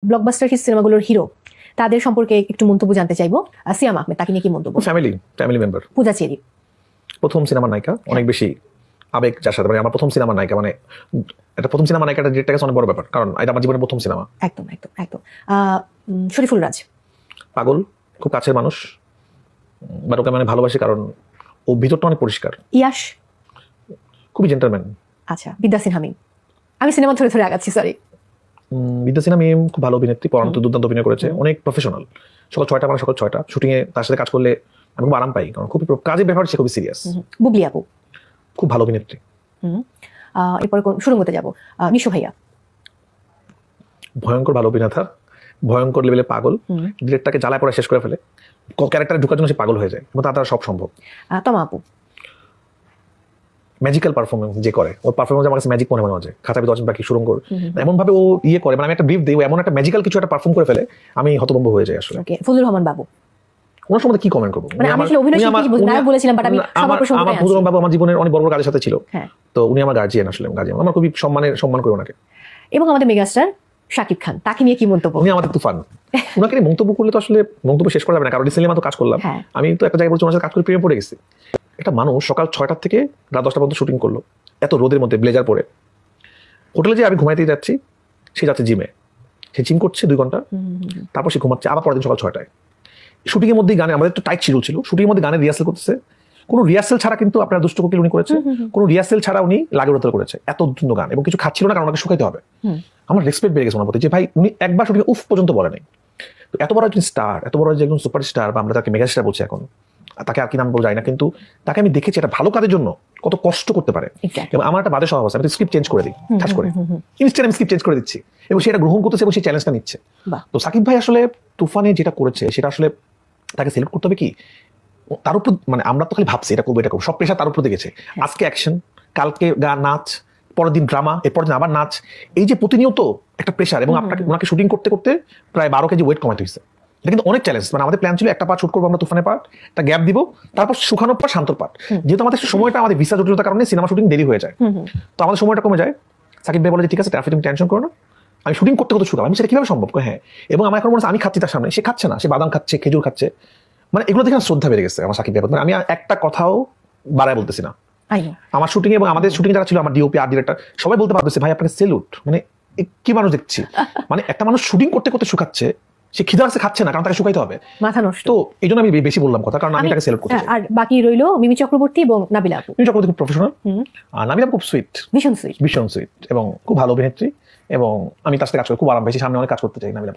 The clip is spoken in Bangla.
ব্লকবাস্টার হিট সিনেমাগুলোর হিরো তাদের সম্পর্কে একটু মন্তব্য জানতে চাইবো। সিয়াম আহমেদ, তাকে নিয়ে কি মন্তব্য? ফ্যামিলি মেম্বার, পূজা চেরি প্রথম সিনেমার নায়িকা, অনেক বেশি আবেগ যার সাথে, মানে আমার প্রথম সিনেমার নায়িকা, মানে এটা প্রথম সিনেমার নায়িকাটা ডিরেক্টর কাছে অনেক বড় ব্যাপার, কারণ এটা আমার জীবনের প্রথম সিনেমা। একদম একদম একদম। শরীফুল রাজ, পাগল, খুব কাছের মানুষ, বাট ওকে মানে ভালোবাসি কারণ ও ভিতরটা অনেক পরিষ্কার। ইয়াশ, খুবই জেন্টলম্যান। আচ্ছা। বিদ্যা সিনহা মিম, আমি সিনেমা ধরে ধরে আগাচ্ছি, সরি। বিদ্যা সিনহা মিম খুব ভালো অভিনেত্রী, পড়ান্ত দুর্দান্ত অভিনয় করেছে, অনেক প্রফেশনাল। সকাল 6টা মানে সকাল 6টা শুটিং এ তার সাথে কাজ করলে আমি খুব আরাম পাই, কারণ খুব কাজের ব্যাপার, সে খুবই সিরিয়াস। বুবলি আপু, খুব ভালো অভিনেত্রী। এরপরে সুরঙ্গতে যাবো, নিশু ভাইয়া। ভয়ঙ্কর ভালো অভিনেতা, ভয়ঙ্কর লেভেলে পাগল, ডিরেক্টরকে জ্বালায় পড়া শেষ করে ফেলে, ক্যারেক্টারে ঢোকার জন্য সে পাগল হয়ে যায়, এবং তার দ্বারা সব সম্ভব। তমা আপু, ম্যাজিক্যাল পারফরমেন্স যে করে, ওর পারফরমেন্স আমার কাছে ম্যাজিক মনে হয়। খাতা বিদ বাকি সুরঙ্গর এমন ভাবে ও ইয়ে করে, মানে আমি একটা ব্রিফ দিই, এমন একটা ম্যাজিক্যাল কিছু একটা পারফর্ম করে ফেলে, আমি হতভম্ব হয়ে যাই আসলে। ফজলুর রহমান বাবু, ওনার সম্বন্ধে কি কমেন্ট করবো? আমার ফজলুর রহমান বাবু আমার জীবনের অনেক বড় বড় কাজের সাথে ছিল, তো উনি আমার গার্জিয়ান, আসলে গার্জিয়ান, আমার খুবই সম্মান করি ওনাকে। এবং আমাদের মেগাস্টার শাকিব খান, তাকে নিয়ে কি মন্তব্য? উনি আমাদের তুফান, ওনাকে নিয়ে মন্তব্য করলে তো আসলে মন্তব্য শেষ করা যাবে না, কারণ রিসেন্টলি তো কাজ করলাম, আমি তো একটা জায়গায় বলছি ওনার সাথে কাজ করে প্রেমে পড়ে গেছি। একটা মানুষ সকাল 6টা থেকে রাত 10টা পর্যন্ত শুটিং করলো, এত রোদের মধ্যে ব্লেজার পরে। হোটেলে যে আমি ঘুমাইতে যাচ্ছি, সে যাচ্ছে জিমে, সে জিম করছে 2 ঘন্টা, তারপর সে ঘুমাচ্ছে আবার পরের দিন সকাল 6টায়। শুটিং এর মধ্যেই গানে, আমাদের তো টাইট শিডিউল ছিল, শুটিং এর মধ্যে গানের রিহার্সাল করতেছে, কোনো রিহার্সাল ছাড়া, কিন্তু আপনার দুষ্ট কোকিল উনি করেছে, কোনো রিহার্সাল ছাড়া উনি লাগে উড়াতে করেছে, এত সুন্দর গান, এবং কিছু খাচ্ছিল না কারণ ওনাকে শুকাইতে হবে। আমার রেসপেক্ট বেড়ে গেছে ওনার প্রতি, যে ভাই উনি একবার শুটিং উফ পর্যন্ত বলে নাই। তো এত বড় একজন স্টার, এত বড় যে একজন সুপারস্টার, বা আমরা তাকে মেগাস্টার বলছি এখন, তাকে আর কি নাম বলবো যায় না, কিন্তু তাকে আমি দেখেছি একটা ভালো কাজের জন্য কত কষ্ট করতে পারে। এবং আমার একটা বাজে স্বভাব আছে, আমি স্ক্রিপ্ট চেঞ্জ করে দিই, ঠাস করে ইনস্ট্যান্ট আমি স্ক্রিপ্ট চেঞ্জ করে দিচ্ছি, এবং সেটা গ্রহণ করতেছে এবং সেই চ্যালেঞ্জটা নিচ্ছে। তো সাকিব ভাই আসলে তুফানে যেটা করেছে, সেটা আসলে তাকে সিলেক্ট করতে হবে কি, তার উপর, মানে আমরা তো খালি ভাবছি এটা করবো, সব প্রেশার তার উপর গেছে। আজকে অ্যাকশন, কালকে গান, নাচ, পরের দিন ড্রামা, এরপর দিন আবার নাচ, এই যে প্রতিনিয়ত একটা প্রেশার, এবং আপনাকে ওনাকে শুটিং করতে করতে প্রায় 12 কেজি ওয়েট কমাতে হয়েছে। এটা কিন্তু অনেক চ্যালেঞ্জ। মানে আমাদের প্ল্যান ছিল একটা পার্ট শুট করবো আমরা তুফানের পার্ট, একটা গ্যাপ দিব, তারপর শুকানোর পর শান্তর পার্ট। যেহেতু আমাদের সময়টা, আমাদের ভিসা জটিলতার কারণে সিনেমা শুটিং দেরি হয়ে যায়, তো আমাদের সময়টা কমে যায়। সাকিব ভাই বলে যে ঠিক আছে ট্রাফিক, তুমি টেনশন করো না, আমি শুটিং করতে করতে শুকাবো। আমি সেটা কিভাবে সম্ভব? হ্যাঁ। এবং আমার এখন মনে হচ্ছে আমি খাচ্ছি তার সামনে, সে খাচ্ছে না, সে বাদাম খাচ্ছে, খেজুর খাচ্ছে, মানে এগুলো দেখে শ্রদ্ধা বেড়ে গেছে আমার সাকিব ভাই। মানে আমি একটা কথাও বাড়ায় বলতেছি না। আমার শুটিং এবং আমাদের শুটিং যারা ছিল, আমার ডিওপি, আর্ট ডিরেক্টর, সবাই বলতে পারতেছে ভাই আপনাকে সেলুট, মানে কি মানুষ দেখছি। মানে একটা মানুষ শুটিং করতে করতে শুকাচ্ছে, সে খিদা লাগছে খাচ্ছে না, কারণ তাকে শুকাইতে হবে, মাথা নষ্ট। তো এই জন্য আমি বেশি বললাম কথা, কারণ আমি তাকে সেলুট করতে। আর বাকি রইলো মিমি চক্রবর্তী এবং নাবিলা আপু। মিমি চক্রবর্তী খুব প্রফেশনাল, আর নাবিলা খুব সুইট, ভীষণ সুইট এবং খুব ভালো অভিনেত্রী, এবং আমি তার সাথে কাজ করে খুব আরাম পেয়েছি, সামনে অনেক কাজ করতে চাই নাবিলা।